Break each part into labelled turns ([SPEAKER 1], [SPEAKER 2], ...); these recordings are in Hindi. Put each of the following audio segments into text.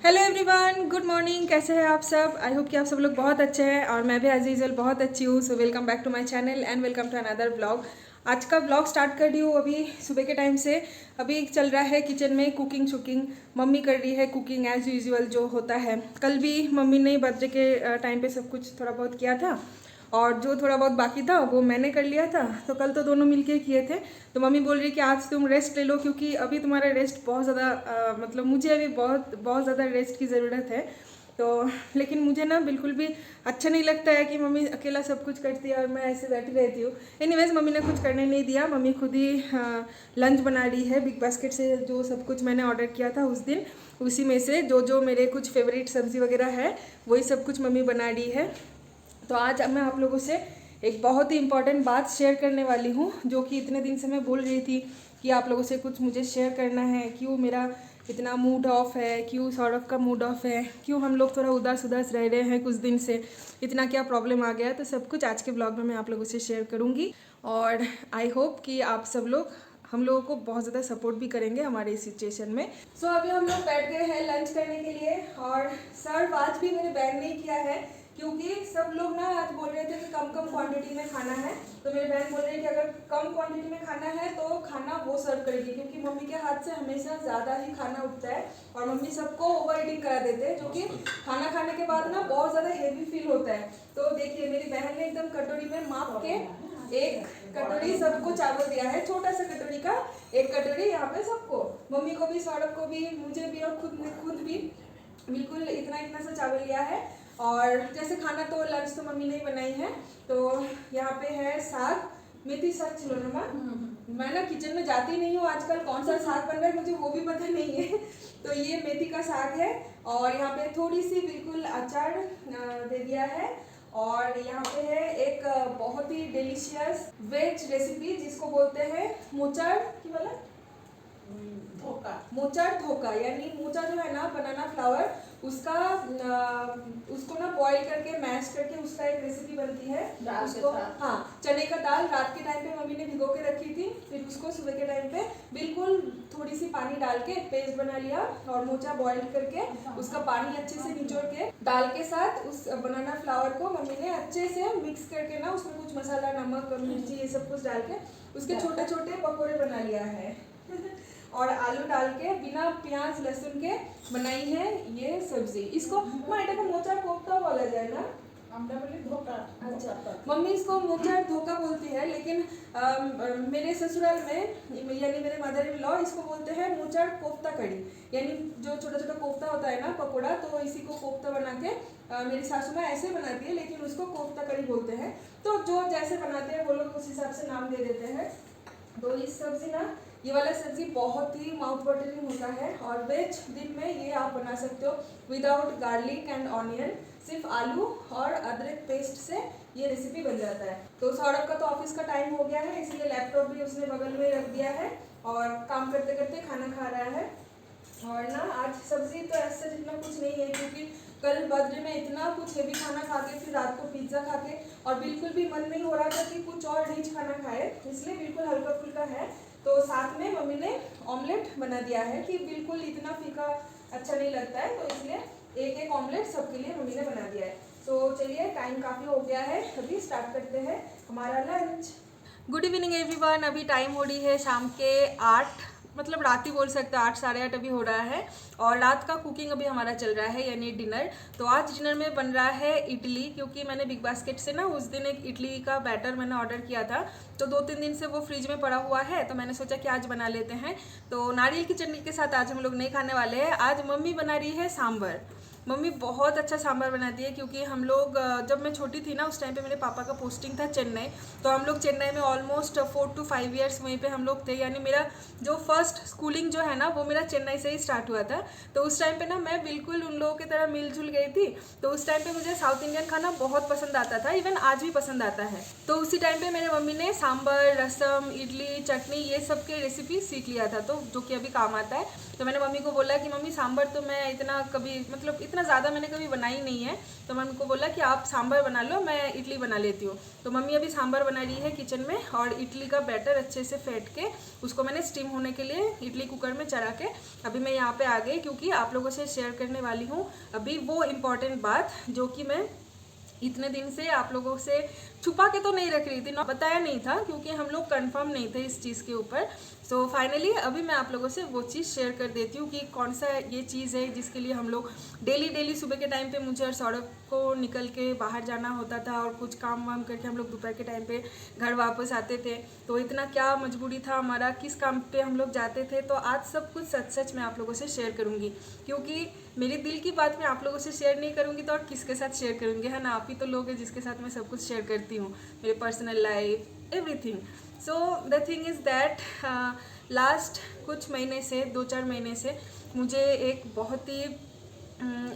[SPEAKER 1] Hello everyone, good morning. कैसे हैं आप सब? आई होप कि आप सब लोग बहुत अच्छे हैं और मैं भी एज यूजुअल बहुत अच्छी हूँ। So welcome back to my channel and welcome to another blog. आज का ब्लॉग स्टार्ट कर रही हूँ अभी सुबह के टाइम से। अभी चल रहा है किचन में कुकिंग मम्मी कर रही है कुकिंग एज यूजुअल जो होता है। कल भी मम्मी ने बर्थडे के टाइम पे सब कुछ थोड़ा बहुत किया था और जो थोड़ा बहुत बाकी था वो मैंने कर लिया था। तो कल तो दोनों मिलके किए थे। तो मम्मी बोल रही कि आज तुम रेस्ट ले लो क्योंकि अभी तुम्हारा रेस्ट बहुत ज़्यादा मतलब मुझे अभी बहुत ज़्यादा रेस्ट की ज़रूरत है। तो लेकिन मुझे ना बिल्कुल भी अच्छा नहीं लगता है कि मम्मी अकेला सब कुछ करती है और मैं ऐसे बैठी रहती हूँ। एनीवेज मम्मी ने कुछ करने नहीं दिया। मम्मी खुद ही लंच बना रही है बिग बास्केट से। जो सब कुछ मैंने ऑर्डर किया था उस दिन उसी में से जो जो मेरे कुछ फेवरेट सब्ज़ी वगैरह है वही सब कुछ मम्मी बना रही है। तो आज मैं आप लोगों से एक बहुत ही इम्पॉर्टेंट बात शेयर करने वाली हूँ जो कि इतने दिन से मैं बोल रही थी कि आप लोगों से कुछ मुझे शेयर करना है। क्यों मेरा इतना मूड ऑफ है, क्यों सौरभ का मूड ऑफ है, क्यों हम लोग थोड़ा उदास उदास रह रहे हैं कुछ दिन से, इतना क्या प्रॉब्लम आ गया। तो सब कुछ आज के ब्लॉग में मैं आप लोगों से शेयर करूँगी और आई होप कि आप सब लोग हम लोगों को बहुत ज़्यादा सपोर्ट भी करेंगे हमारे इस सिचुएशन में। सो अभी हम लोग बैठ गए हैं लंच करने के लिए और सर्व आज भी मैंने बैन नहीं किया है क्योंकि सब लोग ना आज बोल रहे थे कि कम क्वांटिटी में खाना है। तो मेरी बहन बोल रही है कि अगर कम क्वांटिटी में खाना है तो खाना वो सर्व करेगी क्योंकि मम्मी के हाथ से हमेशा ज़्यादा ही खाना उठता है और मम्मी सबको ओवर ईटिंग करा देते हैं जो कि खाना खाने के बाद ना बहुत ज़्यादा हेवी फील होता है। तो देखिए मेरी बहन ने एकदम कटोरी में माप के एक कटोरी सबको चावल दिया है, छोटा सा कटोरी का एक कटोरी यहाँ पे सबको, मम्मी को भी, सौरभ को भी, मुझे भी और खुद भी बिल्कुल इतना इतना सा चावल लिया है। और जैसे खाना तो लंच तो मम्मी ने ही बनाई है। तो यहाँ पे है साग, मेथी साग छिलोना। मैं ना किचन में जाती नहीं हूँ आजकल, कौन सा साग बन रहा है मुझे वो भी पता नहीं है। तो ये मेथी का साग है और यहाँ पे थोड़ी सी बिल्कुल अचार दे दिया है। और यहाँ पे है एक बहुत ही डिलीशियस वेज रेसिपी जिसको बोलते हैं मोचार की वाला मोचार धोखा, यानी मोचा जो है ना बनाना फ्लावर उसका उसको ना बॉईल करके मैश करके उसका एक रेसिपी बनती है। उसको हाँ चने का दाल रात के टाइम पे मम्मी ने भिगो के रखी थी, फिर उसको सुबह के टाइम पे बिल्कुल थोड़ी सी पानी डाल के पेस्ट बना लिया और मोचा बॉईल करके उसका पानी अच्छे से निचोड़ के दाल के साथ उस बनाना फ्लावर को मम्मी ने अच्छे से मिक्स करके ना उसमें कुछ मसाला, नमक, मिर्ची ये सब कुछ डाल के उसके छोटे छोटे पकौड़े बना लिया है। और आलू डाल के बिना प्याज लहसुन के बनाई है ये सब्जी। इसको माइटा को मोचा कोफ्ता बोला जाए ना, धोखा। अच्छा, मम्मी इसको मोचा धोखा बोलती है लेकिन मेरे ससुराल में यानी मेरे मदर इन लॉ इसको बोलते हैं मोचा कोफ्ता कड़ी, यानी जो छोटा छोटा कोफ्ता होता है ना पकोड़ा, तो इसी को कोफ्ता बना के मेरी सासू माँ ऐसे बनाती है लेकिन उसको कोफ्ता कड़ी बोलते हैं। तो जो जैसे बनाते हैं वो लोग उस हिसाब से नाम दे देते हैं। तो इस सब्जी ना ये वाला सब्जी बहुत ही माउथ वाटरिंग होता है और वेज दिन में ये आप बना सकते हो विदाउट गार्लिक एंड ऑनियन, सिर्फ आलू और अदरक पेस्ट से ये रेसिपी बन जाता है। तो सौरभ का तो ऑफिस का टाइम हो गया है इसलिए लैपटॉप भी उसने बगल में रख दिया है और काम करते करते खाना खा रहा है। और ना आज सब्जी तो ऐसे जितना कुछ नहीं है क्योंकि कल बर्थडे में इतना कुछ हेवी खाना खा के फिर रात को पिज्ज़ा खा के और बिल्कुल भी मन नहीं हो रहा था कि कुछ और रिच खाना खाए, इसलिए बिल्कुल हल्का फुल्का है। तो साथ में मम्मी ने ऑमलेट बना दिया है कि बिल्कुल इतना फीका अच्छा नहीं लगता है, तो इसलिए एक एक ऑमलेट सबके लिए मम्मी ने बना दिया है। तो चलिए टाइम काफ़ी हो गया है, अभी स्टार्ट करते हैं हमारा लंच। गुड इवनिंग एवरीवन, अभी टाइम हो रही है शाम के 8, मतलब रात ही बोल सकते हैं, 8 साढ़े 8 अभी हो रहा है और रात का कुकिंग अभी हमारा चल रहा है यानी डिनर। तो आज डिनर में बन रहा है इडली क्योंकि मैंने बिग बास्केट से ना उस दिन एक इडली का बैटर मैंने ऑर्डर किया था, तो 2-3 दिन से वो फ्रिज में पड़ा हुआ है, तो मैंने सोचा कि आज बना लेते हैं। तो नारियल की चटनी के साथ आज हम लोग नहीं खाने वाले हैं, आज मम्मी बना रही है सांभर। मम्मी बहुत अच्छा सांभर बनाती है क्योंकि हम लोग जब मैं छोटी थी ना उस टाइम पे मेरे पापा का पोस्टिंग था चेन्नई, तो हम लोग चेन्नई में ऑलमोस्ट 4 to 5 ईयर्स वहीं पे हम लोग थे, यानी मेरा जो फर्स्ट स्कूलिंग जो है ना वो मेरा चेन्नई से ही स्टार्ट हुआ था। तो उस टाइम पे ना मैं बिल्कुल उन लोगों की तरह मिलजुल गई थी। तो उस टाइम पे मुझे साउथ इंडियन खाना बहुत पसंद आता था, इवन आज भी पसंद आता है। तो उसी टाइम पे मेरे मम्मी ने सांभर, रसम, इडली, चटनी ये सब के रेसिपी सीख लिया था, तो जो कि अभी काम आता है। तो मैंने मम्मी को बोला कि मम्मी सांभर तो मैं इतना कभी मतलब इतना ज़्यादा मैंने कभी बनाई नहीं है, तो मम्मी को बोला कि आप सांभर बना लो, मैं इडली बना लेती हूँ। तो मम्मी अभी सांभर बना रही है किचन में, और इडली का बैटर अच्छे से फेंट के उसको मैंने स्टीम होने के लिए इडली कुकर में चढ़ा के अभी मैं यहाँ पे आ गई, क्योंकि आप लोगों से शेयर करने वाली हूँ अभी वो इम्पॉर्टेंट बात जो कि मैं इतने दिन से आप लोगों से छुपा के तो नहीं रख रही थी, बताया नहीं था क्योंकि हम लोग कंफर्म नहीं थे इस चीज़ के ऊपर। सो फाइनली अभी मैं आप लोगों से वो चीज़ शेयर कर देती हूँ कि कौन सा ये चीज़ है जिसके लिए हम लोग डेली सुबह के टाइम पे मुझे और सौरभ को निकल के बाहर जाना होता था, और कुछ काम वाम करके हम लोग दोपहर के टाइम पे घर वापस आते थे। तो इतना क्या मजबूरी था हमारा, किस काम पे हम लोग जाते थे। तो आज सब कुछ सच मैं आप लोगों से शेयर करूँगी, क्योंकि मेरे दिल की बात मैं आप लोगों से शेयर नहीं करूँगी तो और किसके साथ शेयर करूँगी, है ना। आप ही तो लोग हैं जिसके साथ मैं सब कुछ शेयर करती हूँ, मेरे personal life everything. So the thing is that last कुछ महीने से 2-4 महीने से मुझे एक बहुत ही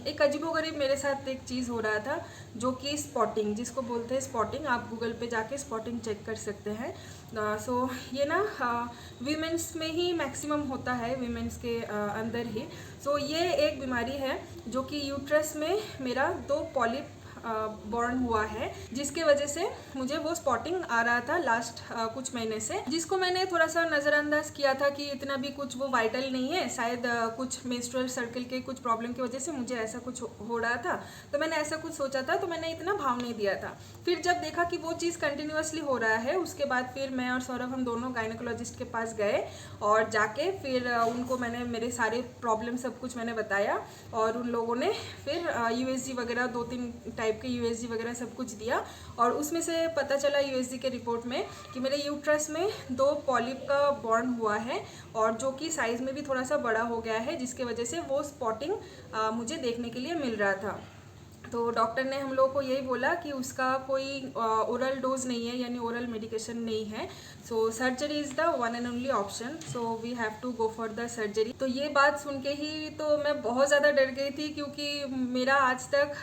[SPEAKER 1] एक अजीबोगरीब मेरे साथ एक चीज़ हो रहा था, जो कि स्पॉटिंग, जिसको बोलते हैं स्पॉटिंग। आप गूगल पे जाके स्पॉटिंग चेक कर सकते हैं। सो ये ना वीमेंस में ही मैक्सिमम होता है, वीमेंस के अंदर ही। सो ये एक बीमारी है जो कि यूट्रस में मेरा 2 पॉलिप बॉर्न हुआ है, जिसके वजह से मुझे वो स्पॉटिंग आ रहा था लास्ट कुछ महीने से, जिसको मैंने थोड़ा सा नज़रअंदाज किया था कि इतना भी कुछ वो वाइटल नहीं है, शायद कुछ मेंस्ट्रुअल सर्कल के कुछ प्रॉब्लम की वजह से मुझे ऐसा कुछ हो रहा था। तो मैंने ऐसा कुछ सोचा था, तो मैंने इतना भाव नहीं दिया था। फिर जब देखा कि वो चीज़ कंटिन्यूसली हो रहा है, उसके बाद फिर मैं और सौरभ हम दोनों गायनेकोलॉजिस्ट के पास गए, और जाके फिर उनको मैंने मेरे सारे प्रॉब्लम सब कुछ मैंने बताया, और उन लोगों ने फिर USG वगैरह 2-3 टाइप के USG वगैरह सब कुछ दिया, और उसमें से पता चला USG के रिपोर्ट में कि मेरे यूट्रस में 2 पॉलिप का बॉर्न हुआ है, और जो कि साइज़ में भी थोड़ा सा बड़ा हो गया है, जिसके वजह से वो स्पॉटिंग मुझे देखने के लिए मिल रहा था। तो डॉक्टर ने हम लोगों को यही बोला कि उसका कोई ओरल डोज नहीं है, यानी ओरल मेडिकेशन नहीं है। So surgery is the one and only option, so we have to go for the surgery. तो ये बात सुन के ही तो मैं बहुत ज़्यादा डर गई थी, क्योंकि मेरा आज तक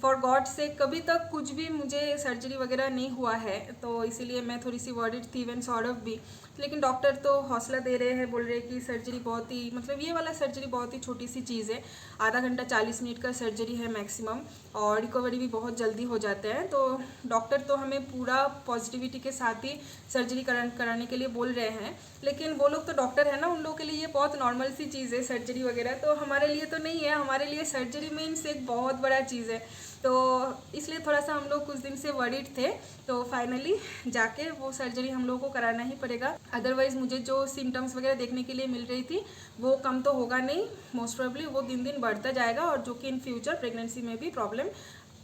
[SPEAKER 1] फॉर गॉड से कभी तक कुछ भी मुझे सर्जरी वगैरह नहीं हुआ है, तो इसीलिए मैं थोड़ी सी वर्डिड थी, इवन सौरभ भी। लेकिन डॉक्टर तो हौसला दे रहे हैं, बोल रहे हैं कि सर्जरी बहुत ही मतलब ये वाला सर्जरी बहुत ही छोटी सी चीज़ है, आधा घंटा 40 मिनट का सर्जरी है मैक्सिमम, और रिकवरी भी बहुत जल्दी हो जाते हैं। तो डॉक्टर तो हमें पूरा पॉजिटिविटी के साथ ही सर्जरी कराने के लिए बोल रहे हैं, लेकिन वो लोग तो डॉक्टर है ना, उन लोगों के लिए ये बहुत नॉर्मल सी चीज़ है सर्जरी वगैरह, तो हमारे लिए तो नहीं है। हमारे लिए सर्जरी मीन्स एक बहुत बड़ा चीज़ है, तो इसलिए थोड़ा सा हम लोग कुछ दिन से वरीड थे। तो फाइनली जाके वो सर्जरी हम लोगों को कराना ही पड़ेगा, अदरवाइज़ मुझे जो सिम्टम्स वगैरह देखने के लिए मिल रही थी वो कम तो होगा नहीं, मोस्ट प्रोबेबली वो दिन दिन बढ़ता जाएगा, और जो कि इन फ्यूचर प्रेगनेंसी में भी प्रॉब्लम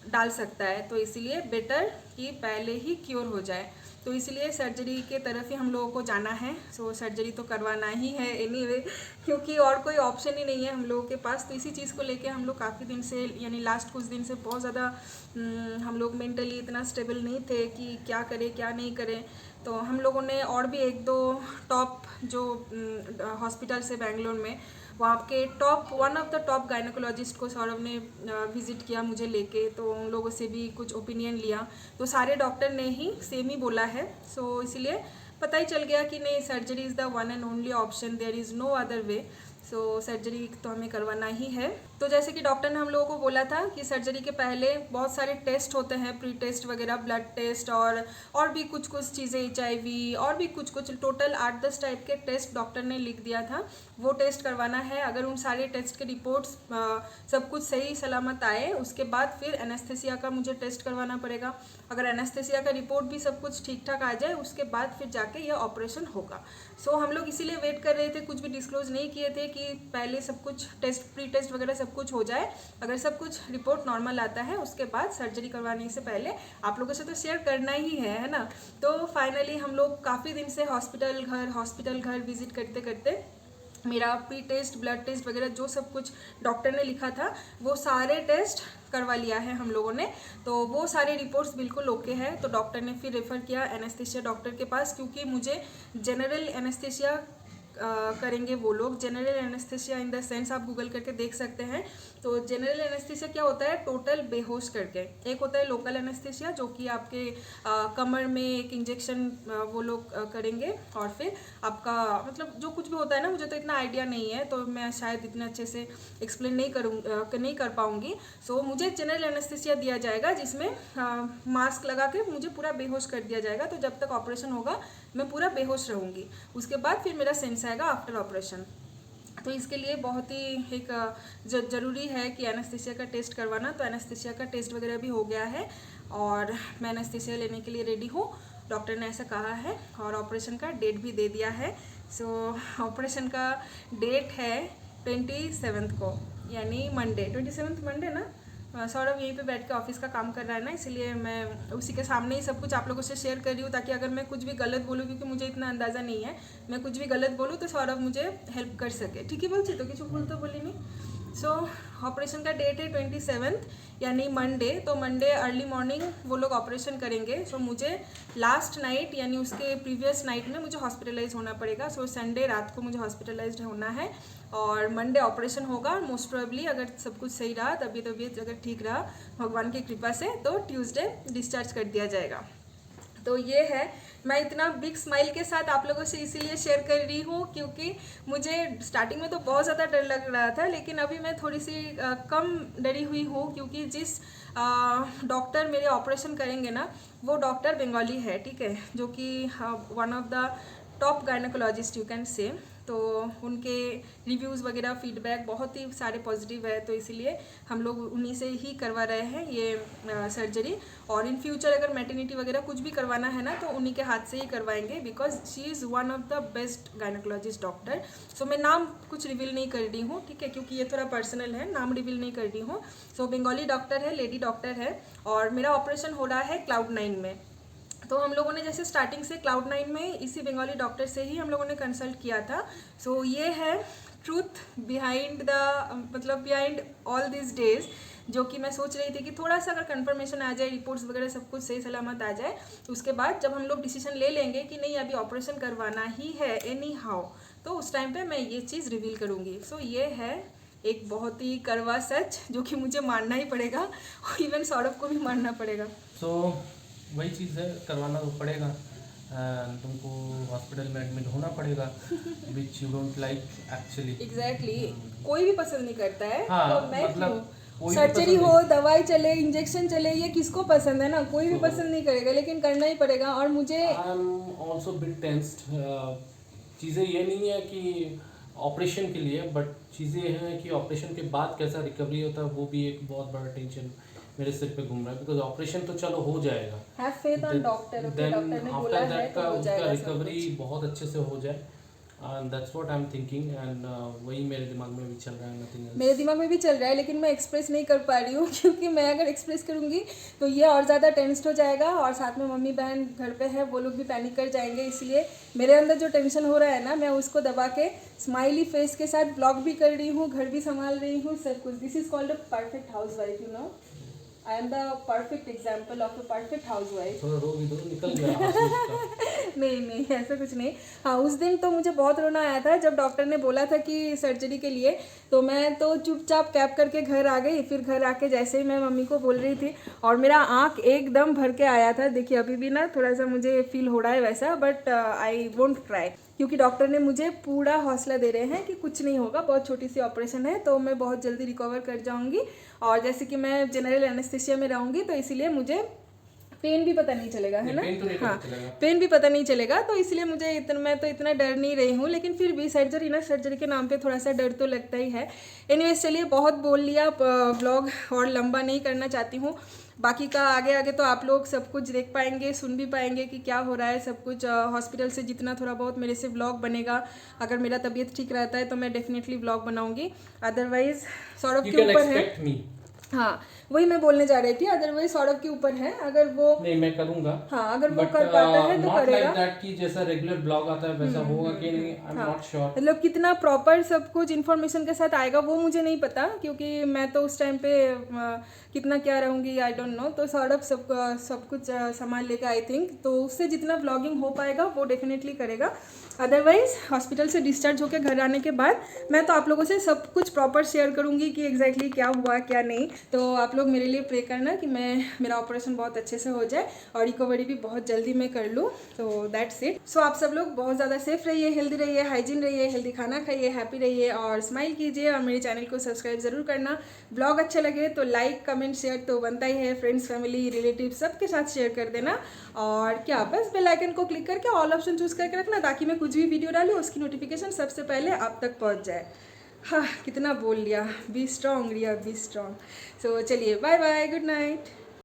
[SPEAKER 1] डाल सकता है। तो इसलिए बेटर कि पहले ही क्योर हो जाए, तो इसलिए सर्जरी के तरफ ही हम लोगों को जाना है। सो सर्जरी तो करवाना ही है एनीवे, क्योंकि और कोई ऑप्शन ही नहीं है हम लोगों के पास। तो इसी चीज़ को लेके हम लोग काफ़ी दिन से, यानी लास्ट कुछ दिन से बहुत ज़्यादा हम लोग मेंटली इतना स्टेबल नहीं थे कि क्या करें क्या नहीं करें। तो हम लोगों ने और भी 1-2 टॉप जो हॉस्पिटल से बेंगलोर में, वहाँ के one of the top gynaecologist को सौरभ ने विज़िट किया मुझे लेके, तो उन लोगों से भी कुछ ओपिनियन लिया, तो सारे डॉक्टर ने ही सेम ही बोला है। सो इसलिए पता ही चल गया कि नहीं, surgery is the one and only option, there is no other way. So surgery तो हमें करवाना ही है। तो जैसे कि डॉक्टर ने हम लोगों को बोला था कि सर्जरी के पहले बहुत सारे टेस्ट होते हैं, प्री टेस्ट वगैरह, ब्लड टेस्ट और भी कुछ चीज़ें, HIV और भी कुछ टोटल 8-10 टाइप के टेस्ट डॉक्टर ने लिख दिया था, वो टेस्ट करवाना है। अगर उन सारे टेस्ट के रिपोर्ट्स सब कुछ सही सलामत आए, उसके बाद फिर एनेस्थेसिया का मुझे टेस्ट करवाना पड़ेगा। अगर एनेस्थेसिया का रिपोर्ट भी सब कुछ ठीक ठाक आ जाए, उसके बाद फिर जाके यह ऑपरेशन होगा। सो हम लोग इसीलिए वेट कर रहे थे, कुछ भी डिस्क्लोज नहीं किए थे कि पहले सब कुछ टेस्ट, प्री टेस्ट वगैरह सब कुछ हो जाए। अगर सब कुछ रिपोर्ट नॉर्मल आता है, उसके बाद सर्जरी करवाने से पहले आप लोगों से तो शेयर करना ही है ना। तो फाइनली हम लोग काफ़ी दिन से हॉस्पिटल घर विजिट करते करते मेरा प्री टेस्ट, ब्लड टेस्ट वगैरह जो सब कुछ डॉक्टर ने लिखा था, वो सारे टेस्ट करवा लिया है हम लोगों ने। तो वो सारे रिपोर्ट्स बिल्कुल ओके है। तो डॉक्टर ने फिर रेफ़र किया एनेस्थेसिया डॉक्टर के पास, क्योंकि मुझे जनरल एनेस्थेसिया करेंगे वो लोग। General anaesthesia in the sense आप गूगल करके देख सकते हैं। तो जनरल एनेस्थीसिया क्या होता है, टोटल बेहोश करके। एक होता है लोकल एनेस्थीसिया जो कि आपके कमर में एक इंजेक्शन वो लोग करेंगे और फिर आपका मतलब जो कुछ भी होता है ना, मुझे तो इतना आइडिया नहीं है तो मैं शायद इतने अच्छे से एक्सप्लेन नहीं कर पाऊँगी। सो मुझे जनरल एनेस्थीसिया दिया जाएगा जिसमें मास्क लगा के मुझे पूरा बेहोश कर दिया जाएगा। तो जब तक ऑपरेशन होगा मैं पूरा बेहोश रहूँगी। उसके बाद फिर मेरा सेंस आएगा आफ्टर ऑपरेशन। तो इसके लिए बहुत ही एक ज़रूरी है कि एनेस्थीसिया का टेस्ट करवाना। तो एनेस्थीसिया का टेस्ट वगैरह भी हो गया है और मैं एनेस्थीसिया लेने के लिए रेडी हूँ, डॉक्टर ने ऐसा कहा है और ऑपरेशन का डेट भी दे दिया है। सो ऑपरेशन का डेट है 27 को, यानी मंडे। 27 मंडे ना। सौरभ यहीं पे बैठ के ऑफिस का काम कर रहा है ना, इसीलिए मैं उसी के सामने ही सब कुछ आप लोगों से शेयर कर रही हूँ, ताकि अगर मैं कुछ भी गलत बोलूँ, क्योंकि मुझे इतना अंदाज़ा नहीं है, मैं कुछ भी गलत बोलूँ तो सौरभ मुझे हेल्प कर सके। ठीक है बोलती तो किसी भूल तो बोली नहीं। सो ऑपरेशन का डेट है 27 यानी मंडे। तो मंडे अर्ली मॉर्निंग वो लोग ऑपरेशन करेंगे। सो मुझे लास्ट नाइट यानी उसके प्रीवियस नाइट में मुझे हॉस्पिटलाइज होना पड़ेगा। सो संडे रात को मुझे हॉस्पिटलाइज्ड होना है और मंडे ऑपरेशन होगा। मोस्ट प्रोबेबली अगर सब कुछ सही रहा, तबीयत अगर ठीक रहा भगवान की कृपा से, तो ट्यूसडे डिस्चार्ज कर दिया जाएगा। तो ये है, मैं इतना बिग स्माइल के साथ आप लोगों से इसीलिए शेयर कर रही हूँ क्योंकि मुझे स्टार्टिंग में तो बहुत ज़्यादा डर लग रहा था, लेकिन अभी मैं थोड़ी सी कम डरी हुई हूँ क्योंकि जिस डॉक्टर मेरे ऑपरेशन करेंगे ना, वो डॉक्टर बंगाली है, ठीक है, जो कि one of the top gynaecologist you can say. तो उनके रिव्यूज़ वगैरह फीडबैक बहुत ही सारे पॉजिटिव है, तो इसीलिए हम लोग उन्हीं से ही करवा रहे हैं ये सर्जरी। और इन फ्यूचर अगर मैटरनिटी वगैरह कुछ भी करवाना है ना, तो उन्हीं के हाथ से ही करवाएंगे because she is one of the best gynaecologist doctor. So मैं नाम कुछ रिवील नहीं कर रही हूँ, ठीक है, क्योंकि ये थोड़ा पर्सनल है, नाम रिवील नहीं कर रही हूँ। सो बंगाली डॉक्टर है, लेडी डॉक्टर है और मेरा ऑपरेशन हो रहा है Cloud9 में। तो हम लोगों ने जैसे स्टार्टिंग से Cloud9 में इसी बंगाली डॉक्टर से ही हम लोगों ने कंसल्ट किया था। सो ये है truth behind all this days, जो कि मैं सोच रही थी कि थोड़ा सा अगर कंफर्मेशन आ जाए, रिपोर्ट्स वगैरह सब कुछ सही सलामत आ जाए, तो उसके बाद जब हम लोग डिसीजन ले लेंगे कि नहीं अभी ऑपरेशन करवाना ही है एनी हाउ, तो उस टाइम पे मैं ये चीज़ रिवील करूँगी। सो ये है एक बहुत ही कड़वा सच जो कि मुझे मानना ही पड़ेगा और इवन सौरभ को भी मानना पड़ेगा।
[SPEAKER 2] वही चीज़ है, करवाना तो पड़ेगा, तुमको हॉस्पिटल में एडमिट होना पड़ेगा which you don't like actually.
[SPEAKER 1] Exactly, कोई भी पसंद नहीं करता है।
[SPEAKER 2] हाँ,
[SPEAKER 1] तो मैं
[SPEAKER 2] मतलब
[SPEAKER 1] सर्जरी हो, दवाई चले, इंजेक्शन चले, ये किसको पसंद है ना, कोई भी पसंद नहीं करेगा, लेकिन करना ही पड़ेगा। और मुझे
[SPEAKER 2] I am also bit tensed. चीज़ें ये नहीं है कि ऑपरेशन के लिए, बट चीज़ें हैं कि ऑपरेशन के बाद कैसा रिकवरी होता है, वो भी एक बहुत बड़ा टेंशन मेरे सिर पे घूम रहा है। बिकॉज ऑपरेशन तो चलो हो जाएगा,
[SPEAKER 1] have faith on doctor,
[SPEAKER 2] then
[SPEAKER 1] doctor ने बोला है तो हो
[SPEAKER 2] उसका
[SPEAKER 1] जाएगा सब
[SPEAKER 2] रिकवरी
[SPEAKER 1] कुछ।
[SPEAKER 2] बहुत अच्छे से हो जाए, and that's what I am thinking, and वही मेरे दिमाग में भी चल रहा है, नथिंग एल्स।
[SPEAKER 1] मेरे दिमाग में भी चल रहा है, लेकिन मैं एक्सप्रेस नहीं कर पा रही हूँ क्योंकि मैं अगर एक्सप्रेस करूँगी तो ये और ज़्यादा टेंस्ड हो जाएगा और साथ में मम्मी बहन घर पे है, वो लोग भी पैनिक कर जाएंगे। इसलिए मेरे अंदर जो टेंशन हो रहा है ना, मैं उसको दबा के स्माइली फेस के साथ ब्लॉग भी कर रही हूँ, घर भी संभाल रही हूँ, सब कुछ। This is called a perfect house wife, you know. I am the perfect example of a perfect house wife.
[SPEAKER 2] थोड़ा रो भी दो, निकल गया।
[SPEAKER 1] नहीं ऐसा कुछ नहीं। हाँ, उस दिन तो मुझे बहुत रोना आया था जब डॉक्टर ने बोला था कि सर्जरी के लिए, तो मैं तो चुपचाप कैब करके घर आ गई। फिर घर आके जैसे ही मैं मम्मी को बोल रही थी और मेरा आँख एकदम भर के आया था। देखिए अभी भी ना थोड़ा सा मुझे फील हो रहा है वैसा, बट आई वोंट क्राई क्योंकि डॉक्टर ने मुझे पूरा हौसला दे रहे हैं कि कुछ नहीं होगा, बहुत छोटी सी ऑपरेशन है, तो मैं बहुत जल्दी रिकवर कर जाऊंगी। और जैसे कि मैं जनरल एनेस्थीसिया में रहूँगी तो इसीलिए मुझे पेन भी पता नहीं चलेगा, है ना। हाँ, पेन भी पता नहीं चलेगा, तो इसलिए मैं तो इतना डर नहीं रही हूँ। लेकिन फिर भी सर्जरी के नाम पे थोड़ा सा डर तो लगता ही है। एनीवेज चलिए, बहुत बोल लिया, ब्लॉग और लंबा नहीं करना चाहती हूँ। बाकी का आगे तो आप लोग सब कुछ देख पाएंगे, सुन भी पाएंगे कि क्या हो रहा है सब कुछ। हॉस्पिटल से जितना थोड़ा बहुत मेरे से व्लॉग बनेगा, अगर मेरा तबीयत ठीक रहता है तो मैं डेफिनेटली व्लॉग बनाऊंगी। अदरवाइज सौरभ के ऊपर है। हाँ, वही मैं बोलने जा रही थी, अदरवाइज सौरभ के ऊपर है, अगर वो
[SPEAKER 2] नहीं मैं करूंगा।
[SPEAKER 1] हाँ, अगर वो कर पाता है तो करेगा।
[SPEAKER 2] like that कि जैसा रेगुलर ब्लॉग आता है वैसा होगा कि नहीं, आई एम नॉट श्योर।
[SPEAKER 1] मतलब कितना प्रॉपर सब कुछ इन्फॉर्मेशन के साथ आएगा वो मुझे नहीं पता, क्योंकि मैं तो उस टाइम पे कितना क्या रहूँगी आई डोंट नो। तो सौरभ सब कुछ संभाल लेगा आई थिंक, तो उससे जितना ब्लॉगिंग हो पाएगा वो डेफिनेटली करेगा। अदरवाइज़ हॉस्पिटल से डिस्चार्ज होकर घर आने के बाद मैं तो आप लोगों से सब कुछ प्रॉपर शेयर करूँगी कि एग्जैक्टली क्या हुआ क्या नहीं। तो आप लोग मेरे लिए प्रे करना कि मेरा ऑपरेशन बहुत अच्छे से हो जाए और रिकवरी भी बहुत जल्दी मैं कर लूँ। तो दैट्स इट। सो आप सब लोग बहुत ज़्यादा सेफ रहिए, हेल्दी रहिए, हाइजीन रहिए, हेल्दी खाना खाइए, हैप्पी रहिए और स्माइल कीजिए। और मेरे चैनल को सब्सक्राइब ज़रूर करना। ब्लॉग अच्छे लगे तो लाइक कमेंट शेयर तो बनता ही है, फ्रेंड्स फैमिली रिलेटिव सबके साथ शेयर कर देना। और क्या बस बेल आइकन को क्लिक करके ऑल ऑप्शन चूज़ करके रखना ताकि मैं कुछ भी वीडियो डालूँ उसकी नोटिफिकेशन सबसे पहले आप तक पहुंच जाए। हाँ कितना बोल लिया। Be strong Riya, be strong. So चलिए बाय बाय, गुड नाइट।